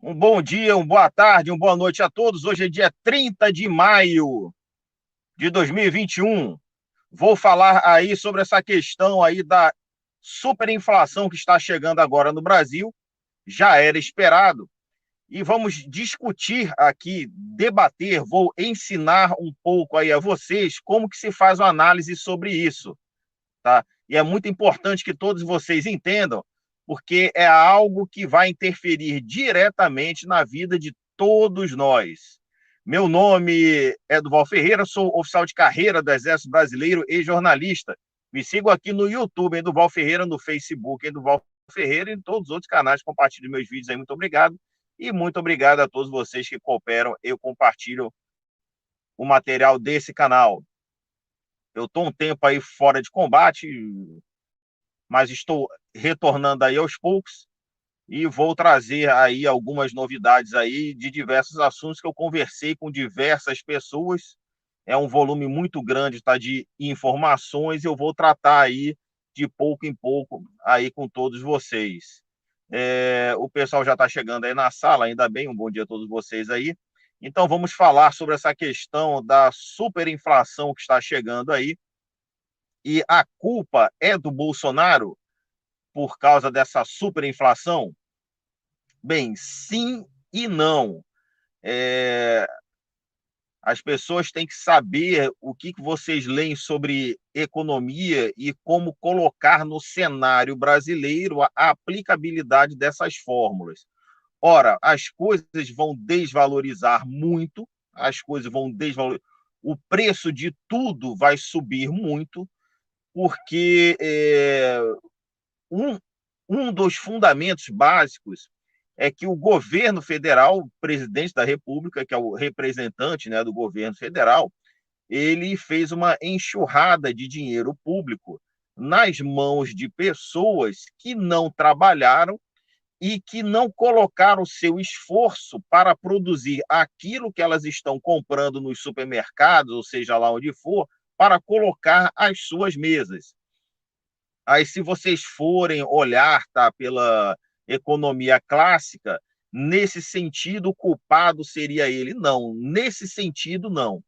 Um bom dia, uma boa tarde, uma boa noite a todos. Hoje é dia 30 de maio de 2021. Vou falar aí sobre essa questão aí da superinflação que está chegando agora no Brasil. Já era esperado. E vamos discutir aqui, debater, vou ensinar um pouco aí a vocês como que se faz uma análise sobre isso, tá? E é muito importante que todos vocês entendam, porque é algo que vai interferir diretamente na vida de todos nós. Meu nome é Duval Ferreira, sou oficial de carreira do Exército Brasileiro e jornalista. Me sigam aqui no YouTube, em Duval Ferreira, no Facebook, em Duval Ferreira e em todos os outros canais. Compartilhem meus vídeos aí, muito obrigado. E muito obrigado a todos vocês que cooperam e compartilham o material desse canal. Eu estou um tempo aí fora de combate, mas estou retornando aí aos poucos e vou trazer aí algumas novidades aí de diversos assuntos que eu conversei com diversas pessoas. É um volume muito grande, tá, de informações, eu vou tratar aí de pouco em pouco aí com todos vocês. O pessoal já está chegando aí na sala, ainda bem, um bom dia a todos vocês aí. Então vamos falar sobre essa questão da superinflação que está chegando aí. E a culpa é do Bolsonaro por causa dessa superinflação? Bem, sim e não. É, as pessoas têm que saber o que vocês leem sobre economia e como colocar no cenário brasileiro a aplicabilidade dessas fórmulas. Ora, as coisas vão desvalorizar muito, as coisas vão desvalorizar, o preço de tudo vai subir muito, porque um, um dos fundamentos básicos é que o governo federal, o presidente da República, que é o representante, né, do governo federal, ele fez uma enxurrada de dinheiro público nas mãos de pessoas que não trabalharam e que não colocaram seu esforço para produzir aquilo que elas estão comprando nos supermercados, ou seja lá onde for, para colocar às suas mesas. Aí, se vocês forem olhar, tá, pela economia clássica, nesse sentido, o culpado seria ele. Não, nesse sentido, não.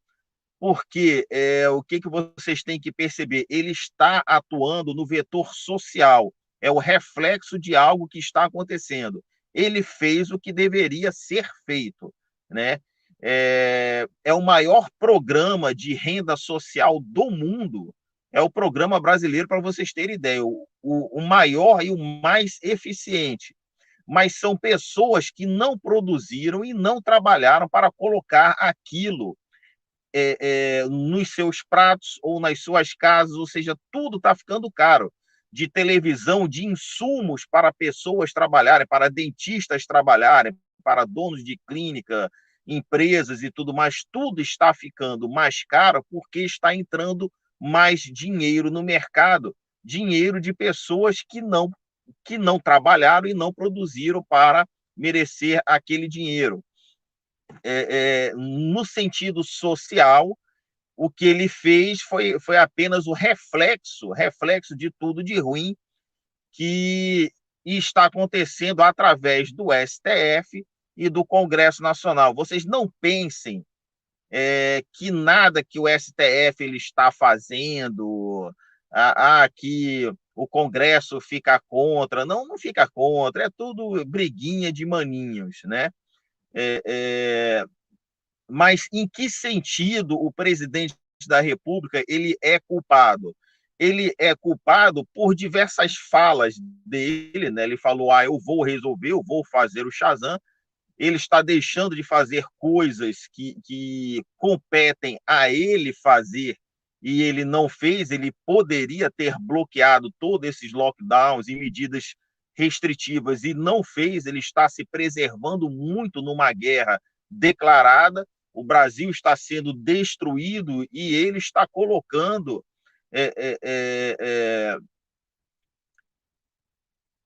Porque o que vocês têm que perceber? Ele está atuando no vetor social, é o reflexo de algo que está acontecendo. Ele fez o que deveria ser feito, né? É o maior programa de renda social do mundo, é o programa brasileiro, para vocês terem ideia, o maior e o mais eficiente. Mas são pessoas que não produziram e não trabalharam para colocar aquilo nos seus pratos ou nas suas casas, ou seja, tudo está ficando caro. De televisão, de insumos para pessoas trabalharem, para dentistas trabalharem, para donos de clínica, empresas e tudo mais, tudo está ficando mais caro porque está entrando mais dinheiro no mercado, dinheiro de pessoas que não trabalharam e não produziram para merecer aquele dinheiro. No sentido social, o que ele fez foi apenas o reflexo de tudo de ruim que está acontecendo através do STF e do Congresso Nacional. Vocês não pensem que nada que o STF ele está fazendo, que o Congresso fica contra. Não, não fica contra, é tudo briguinha de maninhos, né? É, é, mas em que sentido o presidente da República ele é culpado? Ele é culpado por diversas falas dele, né? Ele falou: eu vou resolver, eu vou fazer o Shazam. Ele está deixando de fazer coisas que competem a ele fazer e ele não fez. Ele poderia ter bloqueado todos esses lockdowns e medidas restritivas e não fez. Ele está se preservando muito numa guerra declarada. O Brasil está sendo destruído e ele está colocando é, é, é, é,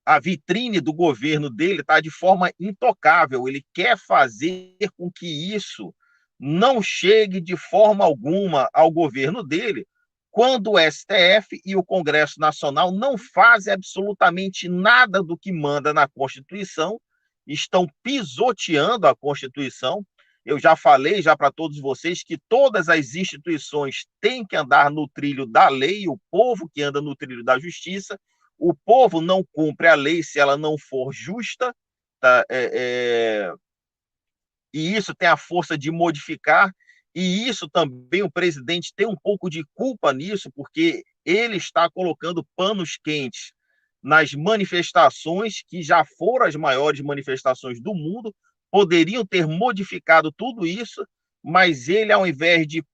a vitrine do governo dele está de forma intocável. Ele quer fazer com que isso não chegue de forma alguma ao governo dele, quando o STF e o Congresso Nacional não fazem absolutamente nada do que manda na Constituição estão pisoteando a Constituição. Eu já falei já para todos vocês que todas as instituições têm que andar no trilho da lei, o povo que anda no trilho da justiça. O povo não cumpre a lei se ela não for justa, tá? E isso tem a força de modificar, e isso também o presidente tem um pouco de culpa nisso, porque ele está colocando panos quentes nas manifestações, que já foram as maiores manifestações do mundo, poderiam ter modificado tudo isso, mas ele, ao invés de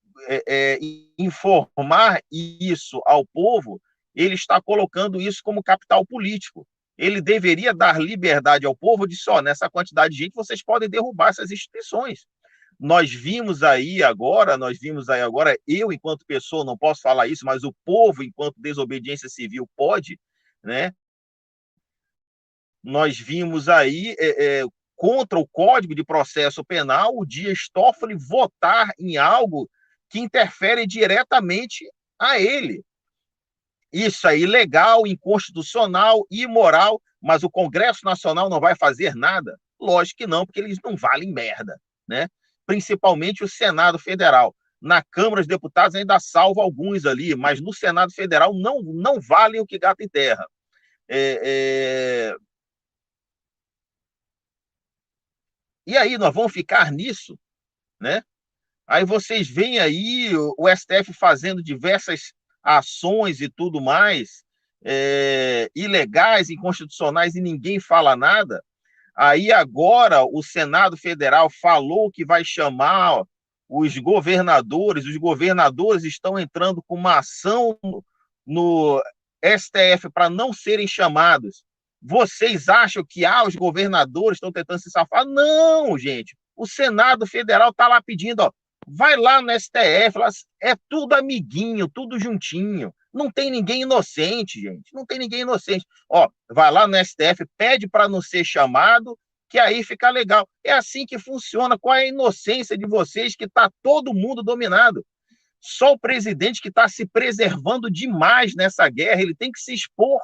informar isso ao povo, ele está colocando isso como capital político. Ele deveria dar liberdade ao povo de só, nessa quantidade de gente, vocês podem derrubar essas instituições. Nós vimos aí agora, eu, enquanto pessoa, não posso falar isso, mas o povo, enquanto desobediência civil, pode, né? Nós vimos aí, contra o Código de Processo Penal, o Dias Toffoli votar em algo que interfere diretamente a ele. Isso é ilegal, inconstitucional, imoral, mas o Congresso Nacional não vai fazer nada? Lógico que não, porque eles não valem merda, né? Principalmente o Senado Federal. Na Câmara dos Deputados ainda salva alguns ali, mas no Senado Federal não valem o que gato em terra. E aí, nós vamos ficar nisso, né? Aí vocês veem aí o STF fazendo diversas ações e tudo mais, ilegais, inconstitucionais, e ninguém fala nada. Aí agora o Senado Federal falou que vai chamar os governadores estão entrando com uma ação no STF para não serem chamados. Vocês acham que os governadores estão tentando se safar? Não, gente. O Senado Federal está lá pedindo, ó, vai lá no STF, é tudo amiguinho, tudo juntinho. Não tem ninguém inocente, gente. Não tem ninguém inocente. Ó, vai lá no STF, pede para não ser chamado, que aí fica legal. É assim que funciona. Qual é a inocência de vocês que está todo mundo dominado? Só o presidente que está se preservando demais nessa guerra, ele tem que se expor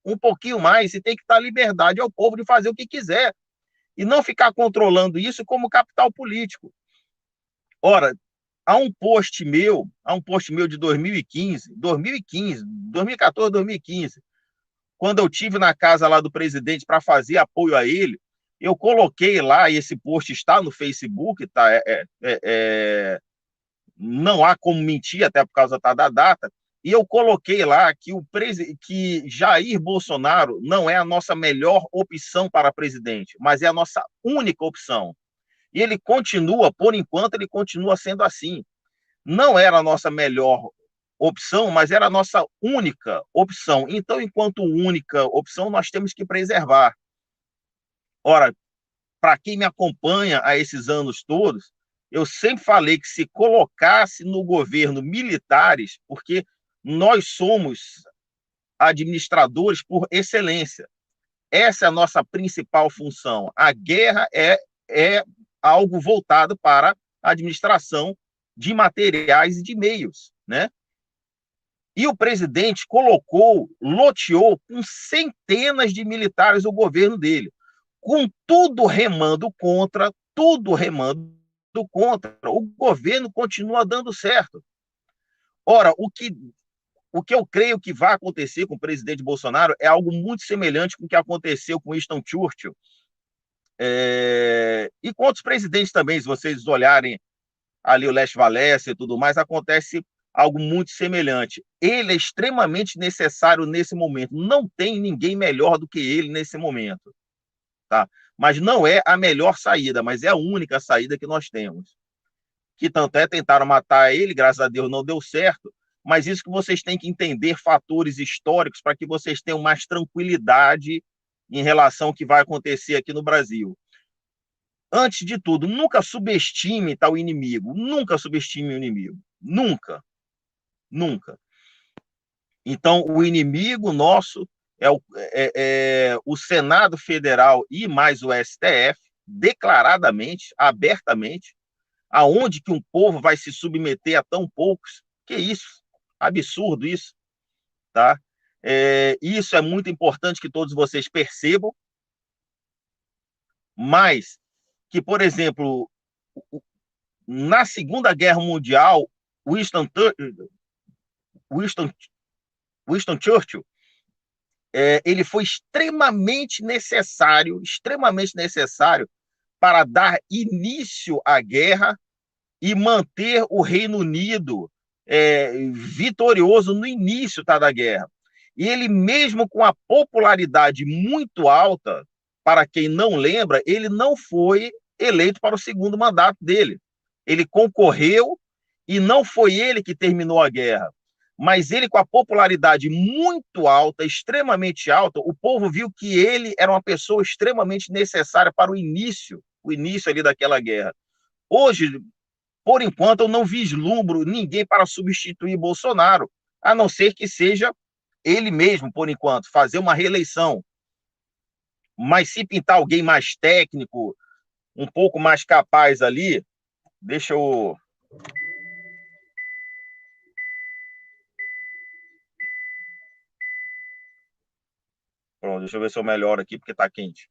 um pouquinho mais e tem que dar liberdade ao povo de fazer o que quiser e não ficar controlando isso como capital político. Ora, há um post meu de 2014, 2015, quando eu tive na casa lá do presidente para fazer apoio a ele, eu coloquei lá, e esse post está no Facebook, tá? Não há como mentir, até por causa da data, e eu coloquei lá que Jair Bolsonaro não é a nossa melhor opção para presidente, mas é a nossa única opção. E ele continua, por enquanto, ele continua sendo assim. Não era a nossa melhor opção, mas era a nossa única opção. Então, enquanto única opção, nós temos que preservar. Ora, para quem me acompanha há esses anos todos, eu sempre falei que se colocasse no governo militares, porque nós somos administradores por excelência. Essa é a nossa principal função. A guerra é algo voltado para a administração de materiais e de meios, né? E o presidente loteou com centenas de militares o governo dele, com tudo remando contra. O governo continua dando certo. Ora, o que eu creio que vai acontecer com o presidente Bolsonaro é algo muito semelhante com o que aconteceu com Winston Churchill. E com outros presidentes também, se vocês olharem ali o Lech Walesa e tudo mais, acontece algo muito semelhante. Ele é extremamente necessário nesse momento. Não tem ninguém melhor do que ele nesse momento. Tá? Mas não é a melhor saída, mas é a única saída que nós temos. Que tanto tentaram matar ele, graças a Deus não deu certo, mas isso que vocês têm que entender fatores históricos para que vocês tenham mais tranquilidade em relação ao que vai acontecer aqui no Brasil. Antes de tudo, nunca subestime tal inimigo. Nunca subestime o inimigo. Nunca. Nunca. Então, o inimigo nosso é o Senado Federal e mais o STF, declaradamente, abertamente, aonde que um povo vai se submeter a tão poucos? Que isso? Absurdo isso, tá? Isso é muito importante que todos vocês percebam, mas que, por exemplo, na Segunda Guerra Mundial, Winston, Winston, Winston Churchill, ele foi extremamente necessário para dar início à guerra e manter o Reino Unido vitorioso no início, tá, da guerra. E ele, mesmo com a popularidade muito alta, para quem não lembra, ele não foi eleito para o segundo mandato dele. Ele concorreu e não foi ele que terminou a guerra. Mas ele, com a popularidade muito alta, extremamente alta, o povo viu que ele era uma pessoa extremamente necessária para o início ali daquela guerra. Hoje, por enquanto, eu não vislumbro ninguém para substituir Bolsonaro, a não ser que seja ele mesmo, por enquanto, fazer uma reeleição. Mas se pintar alguém mais técnico, um pouco mais capaz ali, deixa eu... Pronto, deixa eu ver se eu melhoro aqui, porque está quente.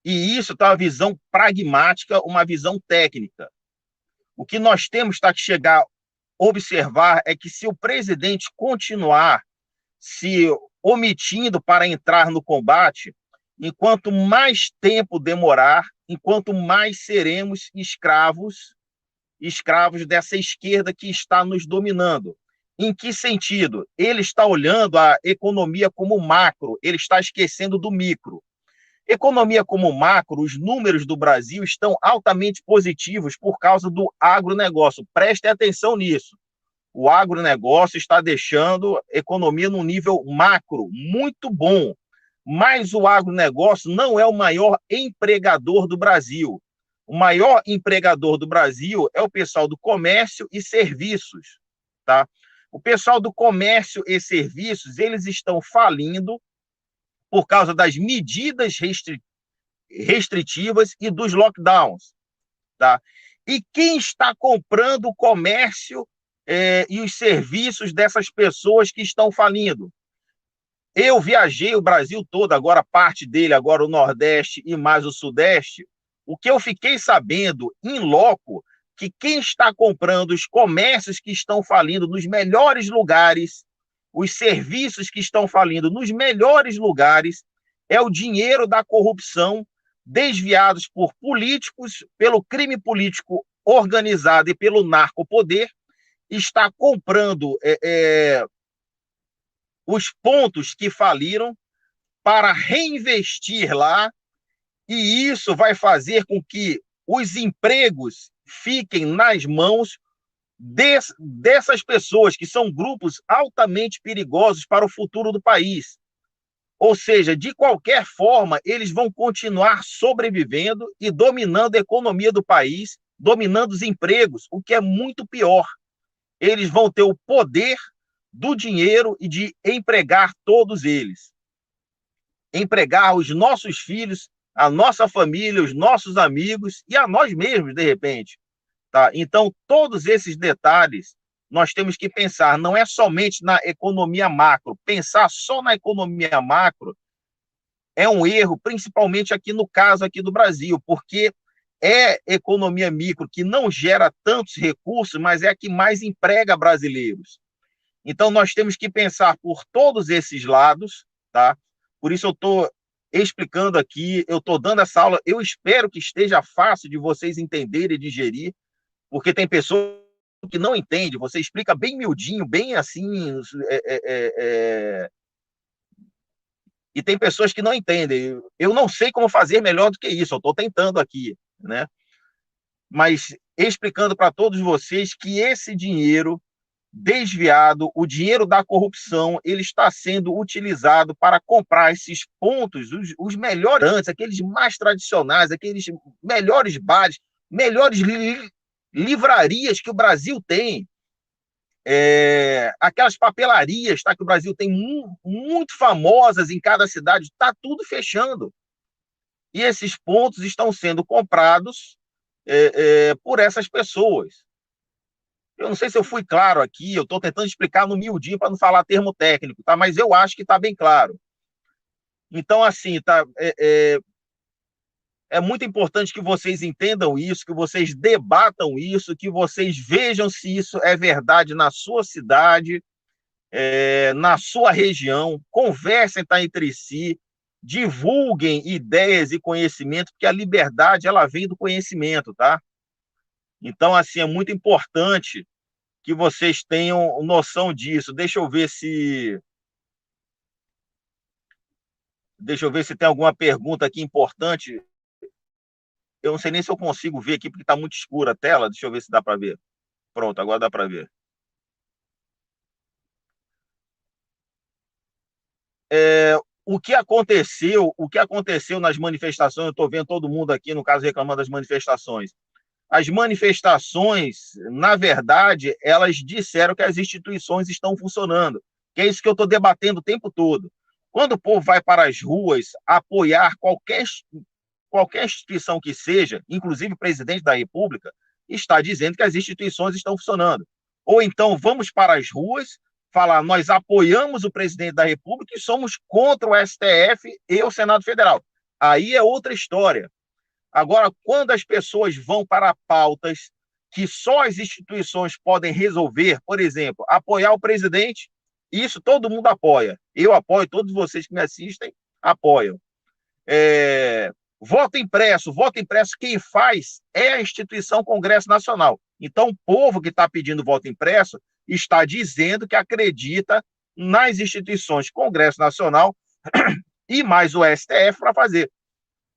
E isso está uma visão pragmática, uma visão técnica. O que nós temos que chegar a observar é que se o presidente continuar se omitindo para entrar no combate, enquanto mais tempo demorar, enquanto mais seremos escravos dessa esquerda que está nos dominando. Em que sentido? Ele está olhando a economia como macro, ele está esquecendo do micro. Economia como macro, os números do Brasil estão altamente positivos por causa do agronegócio. Prestem atenção nisso. O agronegócio está deixando a economia num nível macro muito bom. Mas o agronegócio não é o maior empregador do Brasil. O maior empregador do Brasil é o pessoal do comércio e serviços. Tá? O pessoal do comércio e serviços, eles estão falindo por causa das medidas restritivas e dos lockdowns. Tá? E quem está comprando o comércio e os serviços dessas pessoas que estão falindo? Eu viajei o Brasil todo, agora parte dele, agora o Nordeste e mais o Sudeste. O que eu fiquei sabendo em loco, que quem está comprando os comércios que estão falindo nos melhores lugares, os serviços que estão falindo nos melhores lugares, é o dinheiro da corrupção desviados por políticos, pelo crime político organizado e pelo narcopoder, está comprando os pontos que faliram para reinvestir lá, e isso vai fazer com que os empregos fiquem nas mãos dessas pessoas, que são grupos altamente perigosos para o futuro do país. Ou seja, de qualquer forma, eles vão continuar sobrevivendo e dominando a economia do país, dominando os empregos, o que é muito pior. Eles vão ter o poder do dinheiro e de empregar todos eles. Empregar os nossos filhos, a nossa família, os nossos amigos e a nós mesmos, de repente. Tá? Então, todos esses detalhes nós temos que pensar, não é somente na economia macro. Pensar só na economia macro é um erro, principalmente aqui no caso aqui do Brasil, porque é economia micro que não gera tantos recursos, mas é a que mais emprega brasileiros. Então, nós temos que pensar por todos esses lados, tá? Por isso eu estou explicando aqui, eu estou dando essa aula, eu espero que esteja fácil de vocês entenderem e digerir, porque tem pessoas que não entendem, você explica bem miudinho, bem assim, e tem pessoas que não entendem. Eu não sei como fazer melhor do que isso, eu estou tentando aqui, né? Mas explicando para todos vocês que esse dinheiro desviado, o dinheiro da corrupção, ele está sendo utilizado para comprar esses pontos, os melhores, aqueles mais tradicionais, aqueles melhores bares, melhores livrarias que o Brasil tem, aquelas papelarias, tá, que o Brasil tem muito famosas em cada cidade, está tudo fechando. E esses pontos estão sendo comprados por essas pessoas. Eu não sei se eu fui claro aqui, eu estou tentando explicar no miudinho para não falar termo técnico, tá? Mas eu acho que está bem claro. Então, assim, tá, é muito importante que vocês entendam isso, que vocês debatam isso, que vocês vejam se isso é verdade na sua cidade, na sua região, conversem, tá, entre si, divulguem ideias e conhecimento, porque a liberdade ela vem do conhecimento, tá? Então, assim, é muito importante que vocês tenham noção disso. Deixa eu ver se tem alguma pergunta aqui importante. Eu não sei nem se eu consigo ver aqui, porque está muito escura a tela. Deixa eu ver se dá para ver. Pronto, agora dá para ver. O que aconteceu nas manifestações, eu estou vendo todo mundo aqui, no caso, reclamando das manifestações. As manifestações, na verdade, elas disseram que as instituições estão funcionando, que é isso que eu estou debatendo o tempo todo. Quando o povo vai para as ruas apoiar qualquer instituição que seja, inclusive o presidente da República, está dizendo que as instituições estão funcionando. Ou então vamos para as ruas falar, nós apoiamos o presidente da República e somos contra o STF e o Senado Federal. Aí é outra história. Agora, quando as pessoas vão para pautas que só as instituições podem resolver, por exemplo, apoiar o presidente, isso todo mundo apoia. Eu apoio, todos vocês que me assistem apoiam. É, voto impresso, quem faz é a instituição Congresso Nacional. Então, o povo que está pedindo voto impresso está dizendo que acredita nas instituições Congresso Nacional e mais o STF para fazer.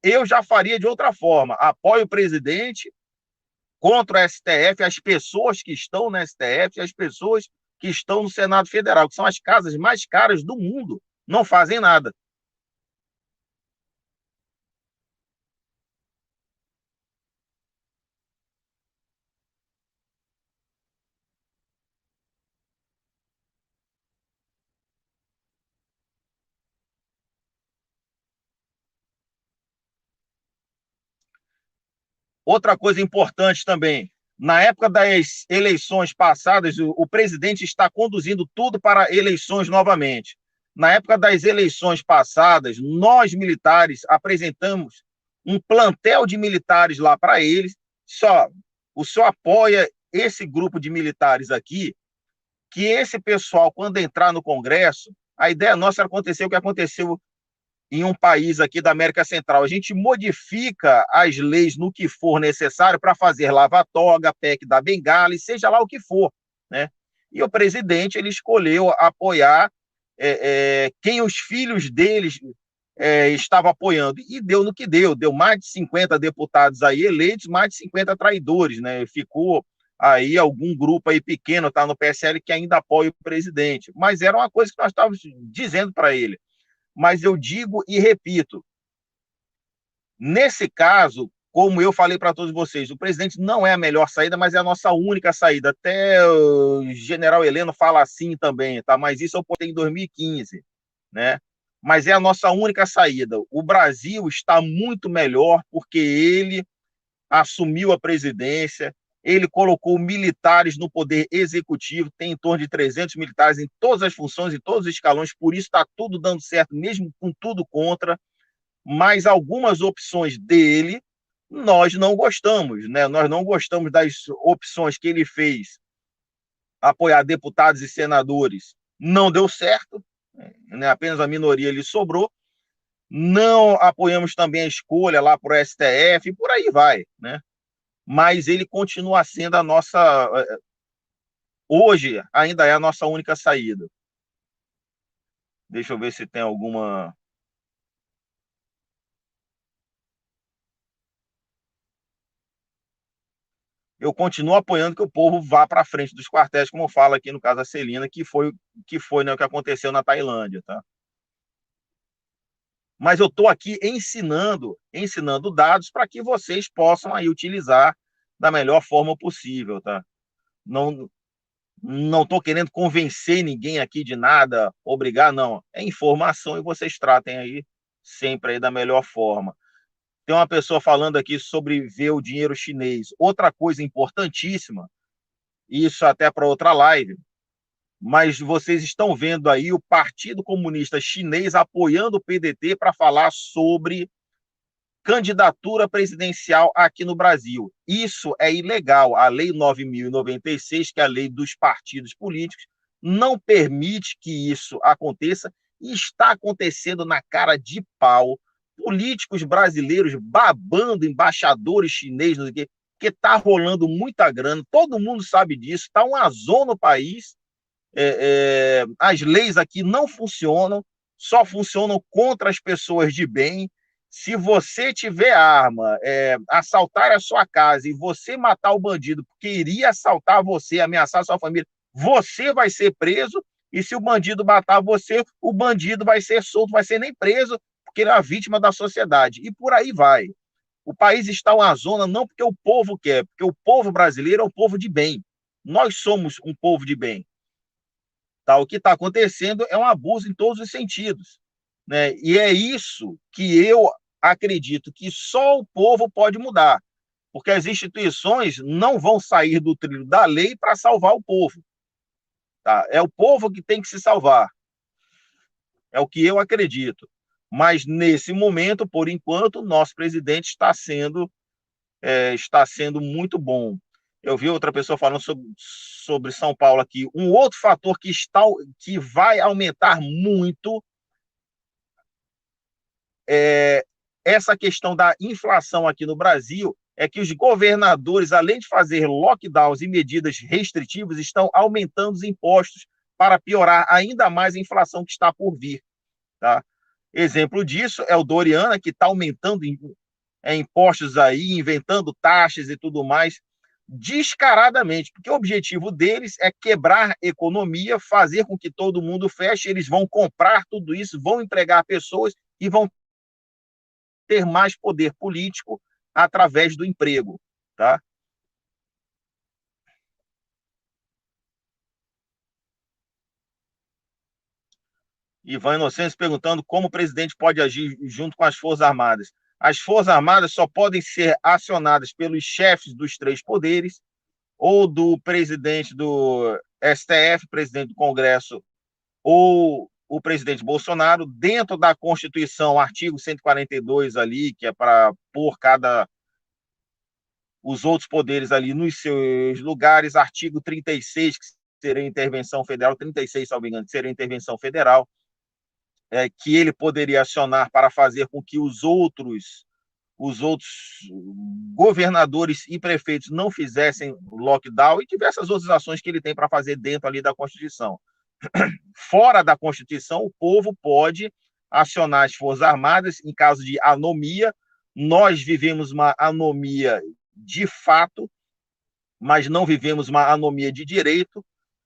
Eu já faria de outra forma. Apoio o presidente contra o STF, as pessoas que estão no STF, as pessoas que estão no Senado Federal, que são as casas mais caras do mundo, não fazem nada. Outra coisa importante também, na época das eleições passadas, o presidente está conduzindo tudo para eleições novamente. Na época das eleições passadas, nós militares apresentamos um plantel de militares lá para eles. O senhor apoia esse grupo de militares aqui, que esse pessoal, quando entrar no Congresso, a ideia nossa era acontecer o que aconteceu em um país aqui da América Central. A gente modifica as leis no que for necessário para fazer lava-toga, PEC da Bengala, e seja lá o que for, né? E o presidente ele escolheu apoiar quem os filhos deles estavam apoiando, e deu no que deu mais de 50 deputados aí eleitos, mais de 50 traidores, né? Ficou aí algum grupo aí pequeno, tá no PSL, que ainda apoia o presidente, mas era uma coisa que nós estávamos dizendo para ele. Mas eu digo e repito, nesse caso, como eu falei para todos vocês, o presidente não é a melhor saída, mas é a nossa única saída. Até o general Heleno fala assim também, tá? Mas isso eu postei em 2015, né? Mas é a nossa única saída. O Brasil está muito melhor porque ele assumiu a presidência, ele colocou militares no poder executivo, tem em torno de 300 militares em todas as funções, em todos os escalões, por isso está tudo dando certo, mesmo com tudo contra, mas algumas opções dele nós não gostamos, né? Nós não gostamos das opções que ele fez, apoiar deputados e senadores, não deu certo, né? Apenas a minoria lhe sobrou. Não apoiamos também a escolha lá para o STF, e por aí vai, né? Mas ele continua sendo a nossa. Hoje, ainda é a nossa única saída. Deixa eu ver se tem alguma. Eu continuo apoiando que o povo vá para frente dos quartéis, como fala aqui no caso da Celina, que foi, né, o que aconteceu na Tailândia, tá? Mas eu estou aqui ensinando dados para que vocês possam aí utilizar da melhor forma possível, tá? Não, não estou querendo convencer ninguém aqui de nada, obrigar, não. É informação e vocês tratem aí sempre aí da melhor forma. Tem uma pessoa falando aqui sobre ver o dinheiro chinês. Outra coisa importantíssima, isso até para outra live, mas vocês estão vendo aí o Partido Comunista Chinês apoiando o PDT para falar sobre candidatura presidencial aqui no Brasil. Isso é ilegal. A Lei 9.096, que é a lei dos partidos políticos, não permite que isso aconteça e está acontecendo na cara de pau. Políticos brasileiros babando embaixadores chineses, que está rolando muita grana, todo mundo sabe disso, está uma zona no país. As leis aqui não funcionam, só funcionam contra as pessoas de bem. Se você tiver arma, assaltar a sua casa e você matar o bandido porque iria assaltar você, ameaçar a sua família, você vai ser preso. E se o bandido matar você, o bandido vai ser solto, vai ser nem preso, porque ele é a vítima da sociedade. E por aí vai. O país está uma zona não porque o povo quer, porque o povo brasileiro é um povo de bem. Nós somos um povo de bem. Tá? O que está acontecendo é um abuso em todos os sentidos. Né? E é isso que eu acredito que só o povo pode mudar, porque as instituições não vão sair do trilho da lei para salvar o povo. Tá? É o povo que tem que se salvar. É o que eu acredito. Mas, nesse momento, por enquanto, o nosso presidente está sendo muito bom. Eu vi outra pessoa falando sobre São Paulo aqui. Um outro fator que vai aumentar muito essa questão da inflação aqui no Brasil é que os governadores, além de fazer lockdowns e medidas restritivas, estão aumentando os impostos para piorar ainda mais a inflação que está por vir. Tá? Exemplo disso é o Doriana, que está aumentando impostos aí, inventando taxas e tudo mais, descaradamente, porque o objetivo deles é quebrar economia, fazer com que todo mundo feche, eles vão comprar tudo isso, vão empregar pessoas e vão ter mais poder político através do emprego, tá? Ivan Inocêncio perguntando como o presidente pode agir junto com as Forças Armadas. As Forças Armadas só podem ser acionadas pelos chefes dos três poderes, ou do presidente do STF, presidente do Congresso, ou o presidente Bolsonaro, dentro da Constituição, artigo 142 ali, que é para pôr os outros poderes ali nos seus lugares, artigo 36, que seria intervenção federal, 36, se não me engano, que seria intervenção federal, que ele poderia acionar para fazer com que os outros governadores e prefeitos não fizessem lockdown e diversas outras ações que ele tem para fazer dentro ali da Constituição. Fora da Constituição, o povo pode acionar as Forças Armadas em caso de anomia. Nós vivemos uma anomia de fato, mas não vivemos uma anomia de direito.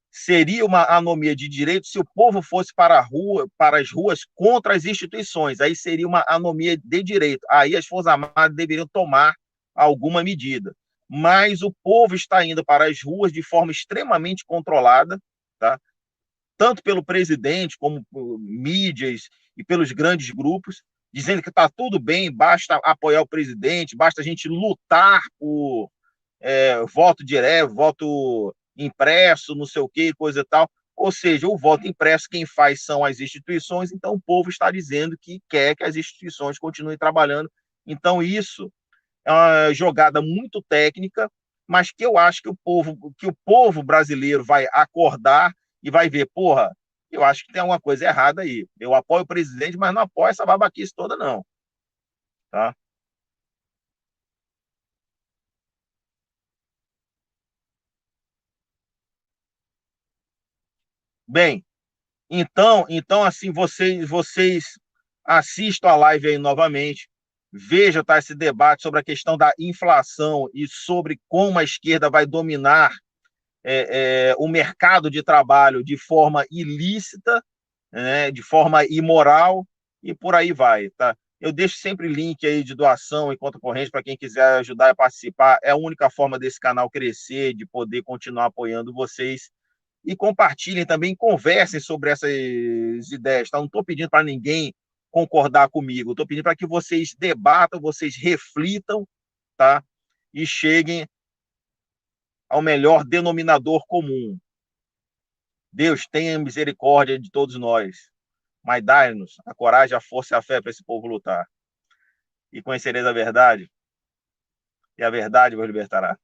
Seria uma anomia de direito se o povo fosse para as ruas contra as instituições. Aí seria uma anomia de direito. Aí as Forças Armadas deveriam tomar alguma medida. Mas o povo está indo para as ruas de forma extremamente controlada, tá? Tanto pelo presidente, como por mídias e pelos grandes grupos, dizendo que está tudo bem, basta apoiar o presidente, basta a gente lutar por voto direto, voto impresso, não sei o que, coisa e tal. Ou seja, o voto impresso quem faz são as instituições, então o povo está dizendo que quer que as instituições continuem trabalhando. Então isso é uma jogada muito técnica, mas que eu acho que o povo brasileiro vai acordar e vai ver, porra, eu acho que tem alguma coisa errada aí. Eu apoio o presidente, mas não apoio essa babaquice toda, não. Tá? Bem, então assim, vocês assistam a live aí novamente, vejam tá, esse debate sobre a questão da inflação e sobre como a esquerda vai dominar o mercado de trabalho de forma ilícita, né, de forma imoral, e por aí vai. Tá? Eu deixo sempre link aí de doação e conta corrente para quem quiser ajudar a participar. É a única forma desse canal crescer, de poder continuar apoiando vocês. E compartilhem também, conversem sobre essas ideias. Tá? Não estou pedindo para ninguém concordar comigo, estou pedindo para que vocês debatam, vocês reflitam, tá? E cheguem ao melhor denominador comum. Deus tenha misericórdia de todos nós, mas dai-nos a coragem, a força e a fé para esse povo lutar. E conhecereis a verdade, e a verdade vos libertará.